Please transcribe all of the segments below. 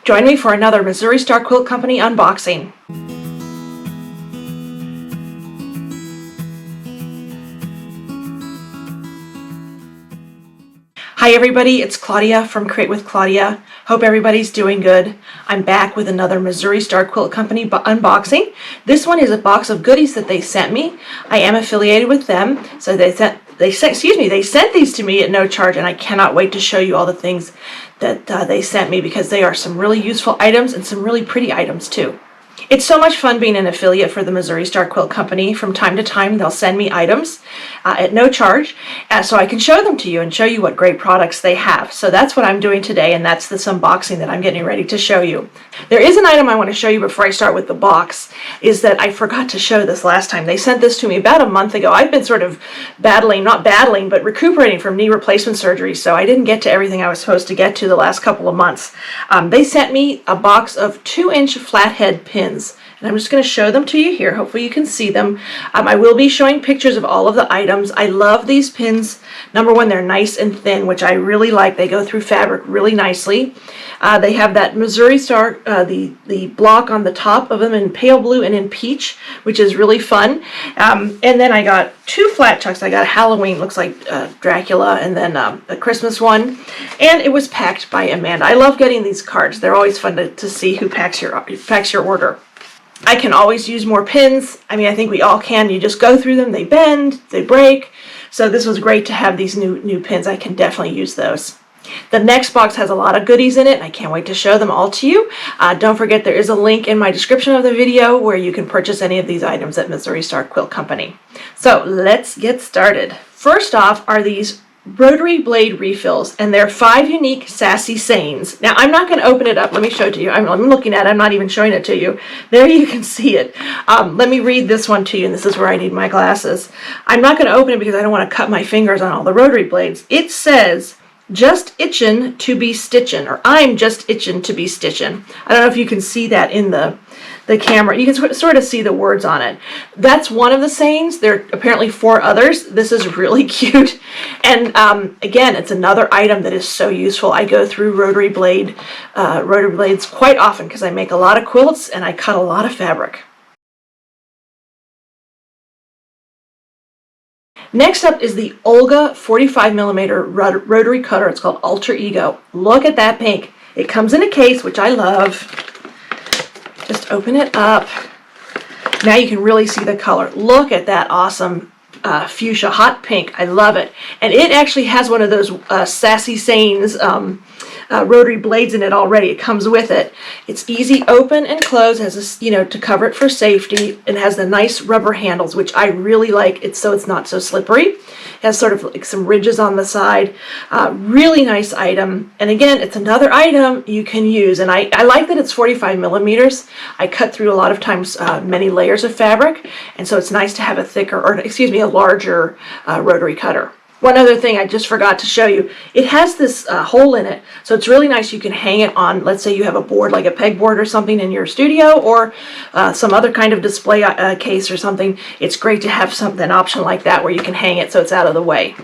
Join me for another Missouri Star Quilt Company unboxing. Hi everybody, it's Claudia from Create with Claudia. Hope everybody's doing good. I'm back with another Missouri Star Quilt Company unboxing. This one is a box of goodies that they sent me. I am affiliated with them, so they sent these to me at no charge, and I cannot wait to show you all the things that they sent me because they are some really useful items and some really pretty items too. It's so much fun being an affiliate for the Missouri Star Quilt Company. From time to time, they'll send me items at no charge so I can show them to you and show you what great products they have. So that's what I'm doing today, and that's this unboxing that I'm getting ready to show you. There is an item I want to show you before I start with the box, is that I forgot to show this last time. They sent this to me about a month ago. I've been sort of not battling, but recuperating from knee replacement surgery, so I didn't get to everything I was supposed to get to the last couple of months. They sent me a box of 2-inch flathead pins. And I'm just going to show them to you here. Hopefully you can see them. I will be showing pictures of all of the items. I love these pins. Number one, they're nice and thin, which I really like. They go through fabric really nicely. They have that Missouri Star, the block on the top of them in pale blue and in peach, which is really fun. And then I got 2 flat chucks. I got a Halloween, looks like Dracula, and then a Christmas one. And it was packed by Amanda. I love getting these cards. They're always fun to see who packs your order. I can always use more pins. I mean, I think we all can. You just go through them, they bend, they break. So this was great to have these new pins. I can definitely use those. The next box has a lot of goodies in it, and I can't wait to show them all to you. Don't forget there is a link in my description of the video where you can purchase any of these items at Missouri Star Quilt Company. So let's get started. First off are these Rotary blade refills, and they're 5 unique sassy sayings. Now I'm not going to open it up. Let me show it to you. I'm looking at it. I'm not even showing it to you. There you can see it. Let me read this one to you, and this is where I need my glasses. I'm not going to open it because I don't want to cut my fingers on all the Rotary blades. It says, "Just itchin' to be stitchin'," or "I'm just itchin' to be stitchin'." I don't know if you can see that in the camera. You can sort of see the words on it. That's one of the sayings. There are apparently 4 others. This is really cute. And again, it's another item that is so useful. I go through Rotary blades quite often because I make a lot of quilts and I cut a lot of fabric. Next up is the Olga 45mm Rotary cutter. It's called Alter Ego. Look at that pink. It comes in a case, which I love. Just open it up. Now you can really see the color. Look at that awesome fuchsia hot pink. I love it. And it actually has one of those sassy sayings Rotary blades in it already. It comes with it. It's easy open and close. Has a, to cover it for safety. It has the nice rubber handles, which I really like. It's not so slippery. It has sort of like some ridges on the side. Really nice item. And again, it's another item you can use. And I like that it's 45mm. I cut through a lot of times many layers of fabric, and so it's nice to have a larger Rotary cutter. One other thing I just forgot to show you, it has this hole in it, so it's really nice. You can hang it on, let's say you have a board like a pegboard or something in your studio, or some other kind of display case or something. It's great to have an option like that where you can hang it so it's out of the way.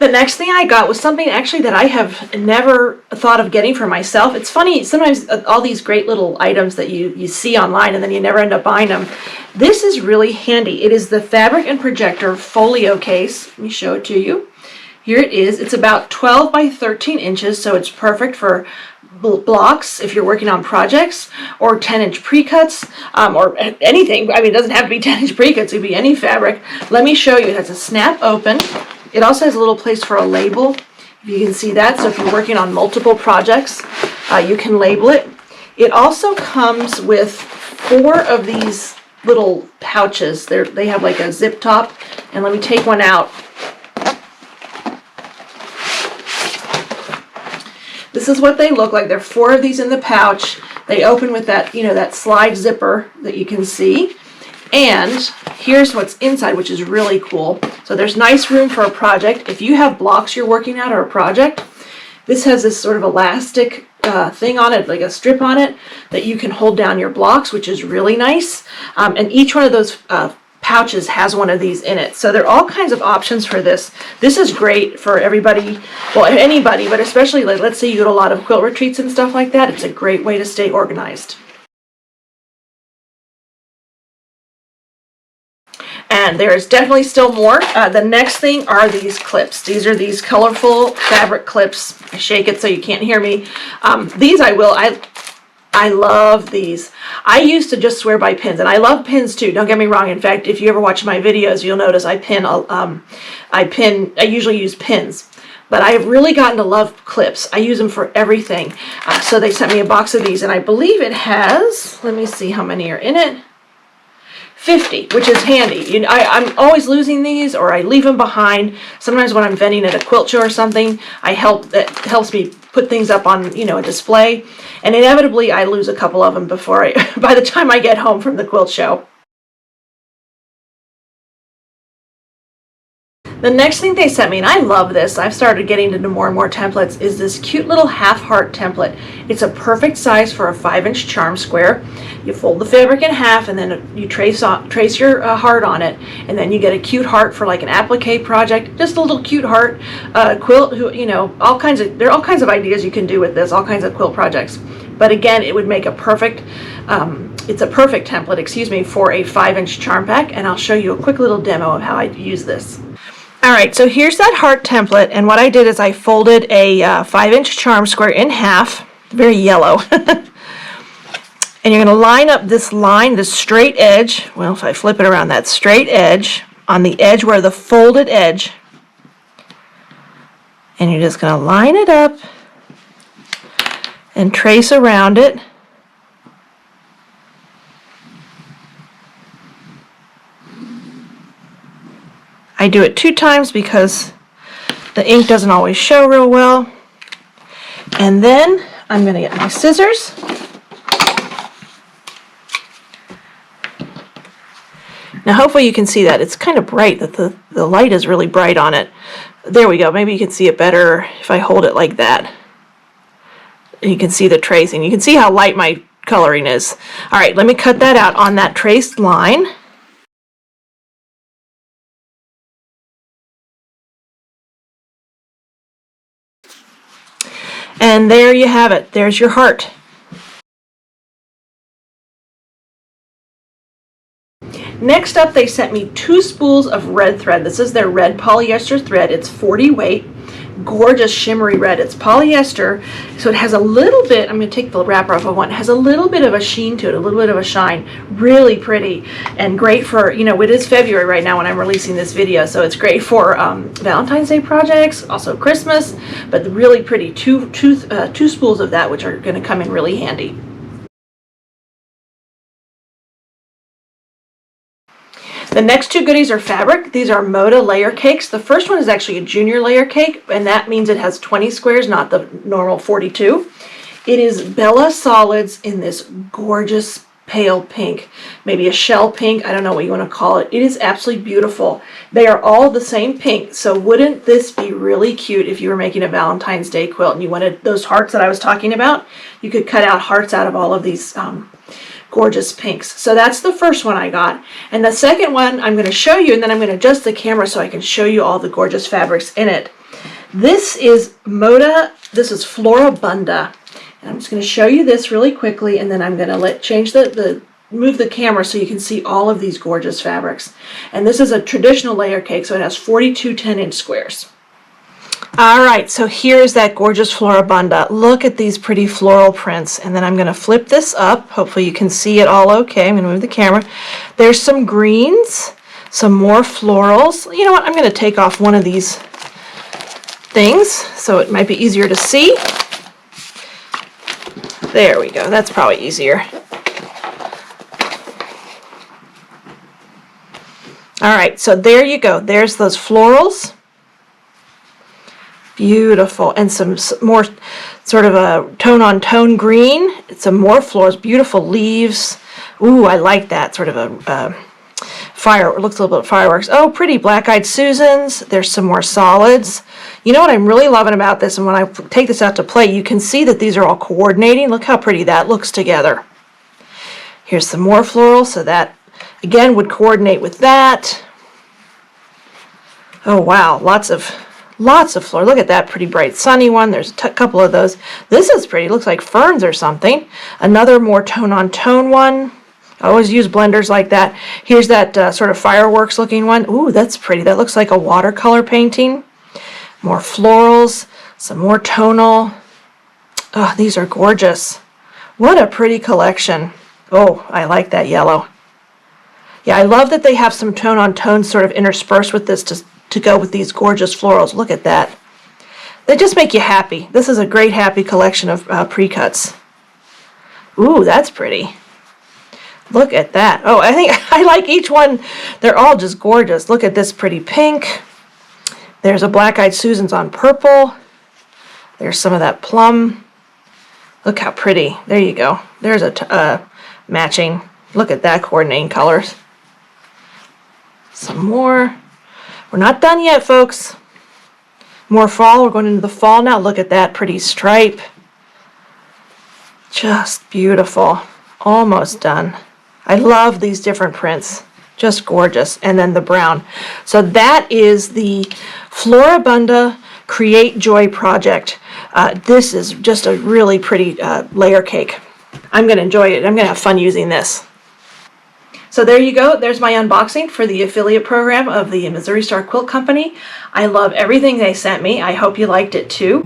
The next thing I got was something actually that I have never thought of getting for myself. It's funny, sometimes all these great little items that you see online and then you never end up buying them. This is really handy. It is the Fabric and Projector folio case. Let me show it to you. Here it is. It's about 12 by 13 inches, so it's perfect for blocks if you're working on projects, or 10-inch pre-cuts, or anything. I mean, it doesn't have to be 10-inch pre-cuts. It could be any fabric. Let me show you. It has a snap open. It also has a little place for a label, if you can see that. So if you're working on multiple projects, you can label it. It also comes with 4 of these little pouches. They have like a zip top, and let me take one out. This is what they look like. There are 4 of these in the pouch. They open with that, that slide zipper that you can see. And here's what's inside, which is really cool. So there's nice room for a project. If you have blocks you're working at or a project, this has this sort of elastic thing on it, like a strip on it, that you can hold down your blocks, which is really nice. And each one of those pouches has one of these in it. So there are all kinds of options for this. This is great for everybody, well, anybody, but especially, like, let's say you go to a lot of quilt retreats and stuff like that. It's a great way to stay organized. And there's definitely still more. The next thing are these clips. These are these colorful fabric clips. I shake it so you can't hear me. These I love these. I used to just swear by pins, and I love pins too. Don't get me wrong. In fact, if you ever watch my videos, you'll notice I usually use pins. But I have really gotten to love clips. I use them for everything. So they sent me a box of these, and I believe it has, let me see how many are in it. 50, which is handy. I'm always losing these, or I leave them behind. Sometimes when I'm vending at a quilt show or something, that helps me put things up on, a display. And inevitably, I lose a couple of them by the time I get home from the quilt show. The next thing they sent me, and I love this, I've started getting into more and more templates, is this cute little half heart template. It's a perfect size for a 5-inch charm square. You fold the fabric in half, and then you trace your heart on it, and then you get a cute heart for like an applique project, just a little cute heart quilt. There are all kinds of ideas you can do with this, all kinds of quilt projects. But again, it would make a perfect, it's a perfect template, for a 5-inch charm pack, and I'll show you a quick little demo of how I use this. All right, so here's that heart template, and what I did is I folded a 5-inch charm square in half, very yellow, and you're going to line up this straight edge, well, if I flip it around, that straight edge, on the edge where the folded edge, and you're just going to line it up and trace around it. I do it 2 times because the ink doesn't always show real well. And then I'm going to get my scissors. Now hopefully you can see that. It's kind of bright, that the light is really bright on it. There we go. Maybe you can see it better if I hold it like that. And you can see the tracing. You can see how light my coloring is. All right, let me cut that out on that traced line. And there you have it. There's your heart. Next up, they sent me 2 spools of red thread. This is their red polyester thread. It's 40 weight. Gorgeous shimmery red. It's polyester, so it has a little bit, I'm going to take the wrapper off of one, it has a little bit of a sheen to it, a little bit of a shine. Really pretty and great for, it is February right now when I'm releasing this video, so it's great for Valentine's Day projects, also Christmas, but really pretty. Two spools of that, which are going to come in really handy. The next 2 goodies are fabric. These are Moda layer cakes. The first one is actually a junior layer cake, and that means it has 20 squares, not the normal 42. It is Bella Solids in this gorgeous pale pink, maybe a shell pink, I don't know what you want to call it. It is absolutely beautiful. They are all the same pink, so wouldn't this be really cute if you were making a Valentine's Day quilt and you wanted those hearts that I was talking about? You could cut out hearts out of all of these gorgeous pinks. So that's the first one I got. And the second one I'm going to show you, and then I'm going to adjust the camera so I can show you all the gorgeous fabrics in it. This is Moda, this is Floribunda. And I'm just going to show you this really quickly, and then I'm going to move the camera so you can see all of these gorgeous fabrics. And this is a traditional layer cake, so it has 42 10-inch squares. All right, so here's that gorgeous Floribunda. Look at these pretty floral prints. And then I'm going to flip this up. Hopefully you can see it all okay. I'm going to move the camera. There's some greens, some more florals. You know what? I'm going to take off one of these things so it might be easier to see. There we go. That's probably easier. All right, so there you go. There's those florals. Beautiful. And some more sort of a tone-on-tone green. Some more florals. Beautiful leaves. Ooh, I like that. Sort of a fire. It looks a little bit of fireworks. Oh, pretty black-eyed Susans. There's some more solids. You know what I'm really loving about this, and when I take this out to play, you can see that these are all coordinating. Look how pretty that looks together. Here's some more floral, so that Again, would coordinate with that. Oh wow, lots of floor. Look at that pretty bright sunny one. There's a couple of those. This is pretty. Looks like ferns or something. Another more tone on tone one. I always use blenders like that. Here's that sort of fireworks looking one. Ooh, that's pretty. That looks like a watercolor painting. More florals, some more tonal. Oh, these are gorgeous. What a pretty collection. Oh, I like that yellow. Yeah, I love that they have some tone on tone sort of interspersed with this to go with these gorgeous florals. Look at that. They just make you happy. This is a great happy collection of pre-cuts. Ooh, that's pretty. Look at that. Oh, I think I like each one. They're all just gorgeous. Look at this pretty pink. There's a Black-Eyed Susan's on purple. There's some of that plum. Look how pretty. There you go. There's a matching. Look at that coordinating colors. Some more. We're not done yet, folks. More fall. We're going into the fall now. Look at that pretty stripe. Just beautiful. Almost done. I love these different prints. Just gorgeous. And then the brown. So that is the Floribunda Create Joy project. This is just a really pretty layer cake. I'm going to enjoy it. I'm going to have fun using this. So there you go. There's my unboxing for the affiliate program of the Missouri Star Quilt Company. I love everything they sent me. I hope you liked it too.